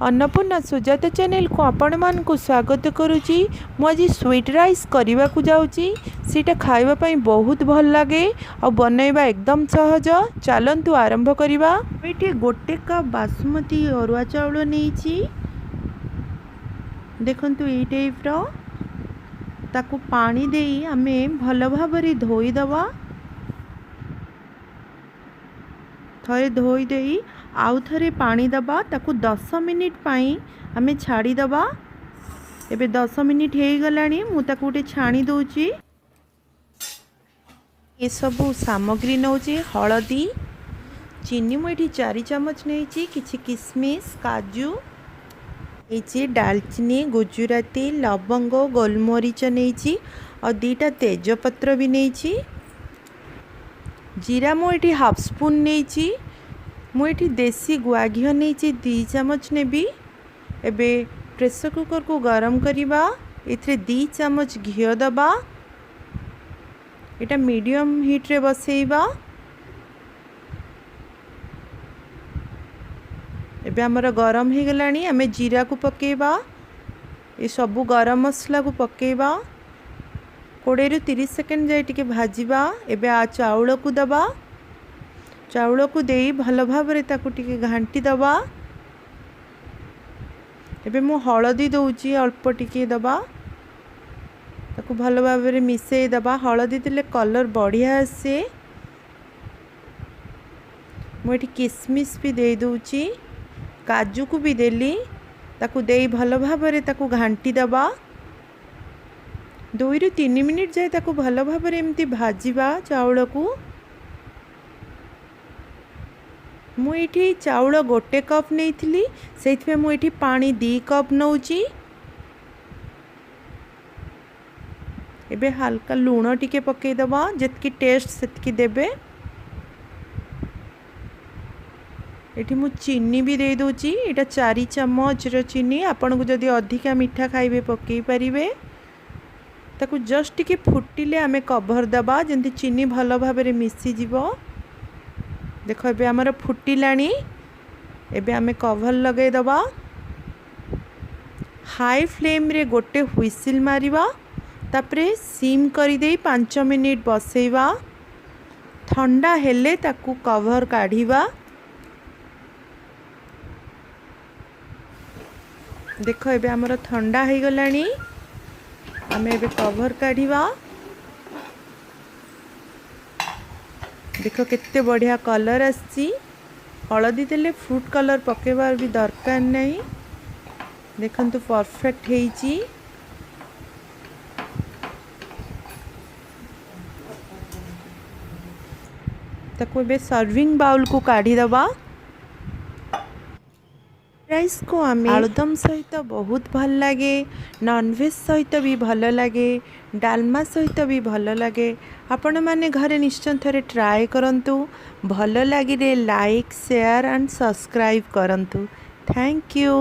Annapurna Sujata channel को आपण मानकु स्वागत करुच्ची। मु आज स्वीट राइस करने को जाऊँगी। सीटा खाइबा पई बहुत भल लगे और बनैबा एकदम सहज। चलंतु आरंभ करिबा। एठी गोटे कप बासमती अरुआ चाउल नेइची। देखंतु एई टाइप रो ताकू पानी देई आमे भल भाबरे धोई दबा। थरे धोई देई आउ थरे पानी दबा ताकू 10 मिनिट पाई आमे छाड़ी दबा। एबे 10 मिनिट हे गलानी मु ताकू उठे छाणी दउची। ये सबु सामग्री नउची हळदी चीनी मु एठी 4 चम्मच नेइची। किछि किशमिश काजू नेइची दालचीनी गुजराती लवंग गोलमरीच नेइची और 2टा तेजपत्र भी नेइची। जीरा मु एठी हाफ स्पून नेइची। मु एठी देसी गुआ घी नेइची 2 चम्मच नेबी। एबे प्रेशर कुकर को गरम करिबा। एथरे 2 चम्मच घी दबा। एटा मीडियम हीट रे बसेइबा। एबे हमर गरम हे गलानी आमे जीरा को पकेइबा। ए सबु गरम मसला को पकेइबा। 20 रु 30 सेकंड जाए टिके भाजीबा। एबे आ चाउल को दबा। चाउल को देई भल भाबरे ताकू टिके घांटी दबा। एबे मु हळदी दउची अल्प टिके दबा। ताकू भल भाबरे मिसेई दबा। हळदी देले कलर बढ़िया आसे। मु एठी किशमिश भी दे दउची काजू को भी देली। ताकू देई भल भाबरे ताकू घांटी दबा। 2 रु 3 मिनिट जाए ताकू भल भाबरे एमती भाजीबा चाउल को। मु एठी चाउल गोटे कप नेइथिली सेइथमे मु एठी पानी 2 कप नउची। एबे हल्का लूण टिके पकेई दबा जेतकी टेस्ट सेतकी देबे। एठी मु चीनी भी दे दोची। एटा 4 चम्मच रो चीनी। आपन को जदी अधिका मीठा खाइबे पकेई परिबे। ताकू जस्ट टिके फुटिले आमे कवर दबा जेंति चीनी भल भाबरे मिसी जीवो। देखो एबे हमर फुटिलानी। एबे आमे कवर लगे दबा। हाई फ्लेम रे गोटे हुइसिल मारिबा। तापरे सिम करी देई 5 मिनिट बसेइबा। ठंडा हेले ताकू कवर काढ़ीबा। देखो एबे हमर ठंडा हे गलानी। आमे एबे कवर काढ़ीबा। देखो केते बढ़िया कलर आसी। हळदी देले फ्रूट कलर पकेबार भी दरकार नहीं। देखंतु परफेक्ट हेइची। ताको एबे सर्विंग बाउल को काढ़ी दबा। राइस को आमे आलुदम सहित बहुत भल लगे। नॉनवेज सहित भी भल लगे। डालमा सहित भी भल लगे। आपण माने घरे निश्चय थरे ट्राए करंतु। भल लगे लाइक शेयर एंड सब्सक्राइब करंतु। Thank you.